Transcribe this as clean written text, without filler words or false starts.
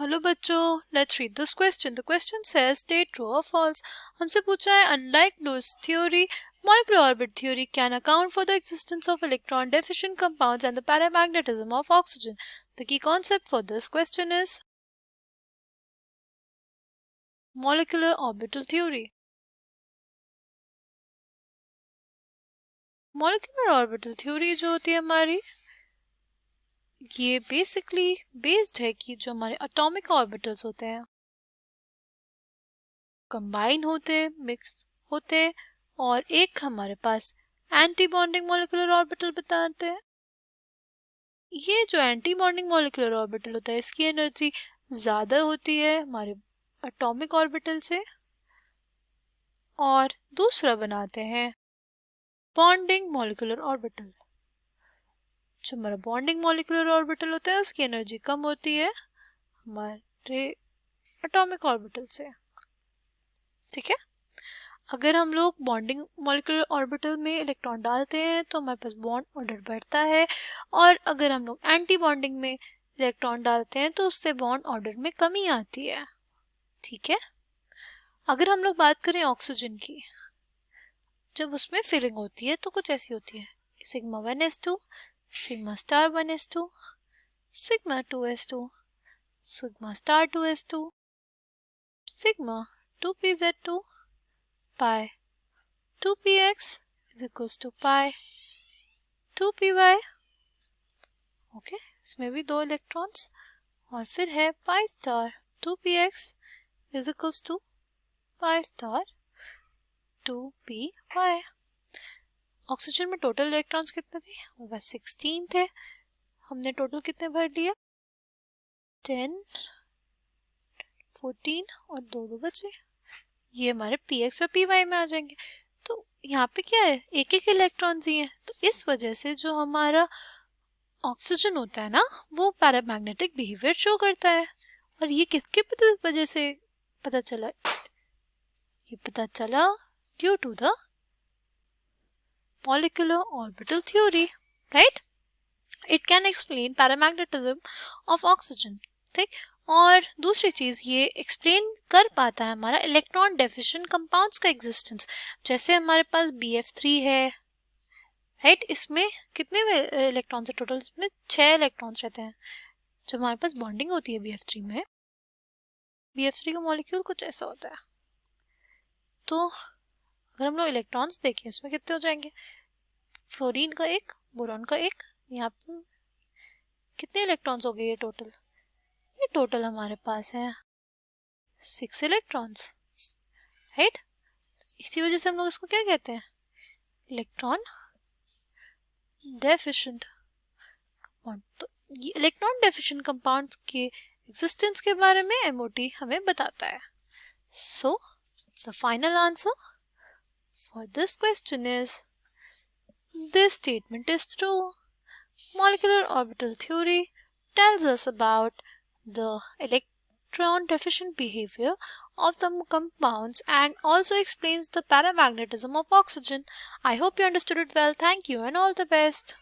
Hello बच्चों, let's read this question. The question says state true और false. हमसे पूछा है unlike Lewis theory, molecular orbit theory can account for the existence of electron deficient compounds and the paramagnetism of oxygen. The key concept for this question is molecular orbital theory. Molecular orbital theory जो होती है हमारी, ये basically based है कि जो हमारे atomic orbitals होते हैं कंबाइन होते हैं, मिक्स होते हैं, और एक हमारे पास एंटी बॉन्डिंग मॉलिक्यूलर ऑर्बिटल बताते हैं. ये जो एंटी बॉन्डिंग मॉलिक्यूलर ऑर्बिटल होता है इसकी एनर्जी ज़्यादा होती है हमारे एटॉमिक ऑर्बिटल से, और दूसरा बनाते हैं बॉन्डिंग मॉलिक्यूलर ऑर्बिटल. जो हमारा बॉन्डिंग मॉलिक्यूलर ऑर्बिटल होता है उसकी एनर्जी कम होती है हमारे एटॉमिक ऑर्बिटल से. ठीक है, अगर हम लोग बॉन्डिंग मॉलिक्यूलर ऑर्बिटल में इलेक्ट्रॉन डालते हैं तो हमारे पास बॉन्ड ऑर्डर बढ़ता है, और अगर हम लोग एंटी बॉन्डिंग में इलेक्ट्रॉन डालते हैं तो उससे बॉन्ड ऑर्डर में कमी आती है. ठीक है, अगर हम लोग बात करें ऑक्सीजन की, जब उसमें फिलिंग होती है तो कुछ ऐसी होती है, sigma 1s2, sigma star 1s2, sigma 2s2, sigma star 2s2, sigma 2pz2, pi 2px is equals to pi 2py. Okay, इसमें भी दो इलेक्ट्रॉन्स, और फिर है pi star 2px is equals to pi star 2py. Oxygen में total electrons कितने थे? वो बस 16 थे. हमने टोटल कितने भर दिए? 10, 14 और दो बचे. ये हमारे px और py में आ जाएंगे. तो यहाँ पे क्या है, एक एक इलेक्ट्रॉन्स ही हैं, तो इस वजह से जो हमारा ऑक्सीजन होता है ना वो पैरामैग्नेटिक बिहेवियर शो करता है. और ये किसके वजह से पता चला? ये पता चला due to the molecular orbital theory, right? It can explain paramagnetism of oxygen. ठीक, और दूसरी चीज ये एक्सप्लेन कर पाता है हमारा इलेक्ट्रॉन डेफिशिएंट कंपाउंड्स का एग्जिस्टेंस. जैसे हमारे पास BF3 है, राइट? इसमें कितने इलेक्ट्रॉन्स है टोटल? इसमें 6 इलेक्ट्रॉन्स रहते हैं. जब हमारे पास बॉन्डिंग होती है BF3 में, BF3 का मॉलिक्यूल कुछ ऐसा होता है. तो अगर हम लोग इलेक्ट्रॉन्स देखें इसमें कितने हो जाएंगे? फ्लोरीन का एक, बोरॉन का एक. यहाँ पर कितने इलेक्ट्रॉन्स हो गए ये टोटल? ये टोटल हमारे पास है 6 इलेक्ट्रॉन्स, राइट? इसी वजह से हम लोग इसको क्या कहते हैं? Electron deficient compound. तो ये इलेक्ट्रॉन डेफिशिएंट कंपाउंड के एग्जिस्टेंस के बारे में MOT हमें बताता है. So the final answer for this question is this statement is true. Molecular orbital theory tells us about the electron deficient behavior of the compounds and also explains the paramagnetism of oxygen. I hope you understood it well. Thank you and all the best.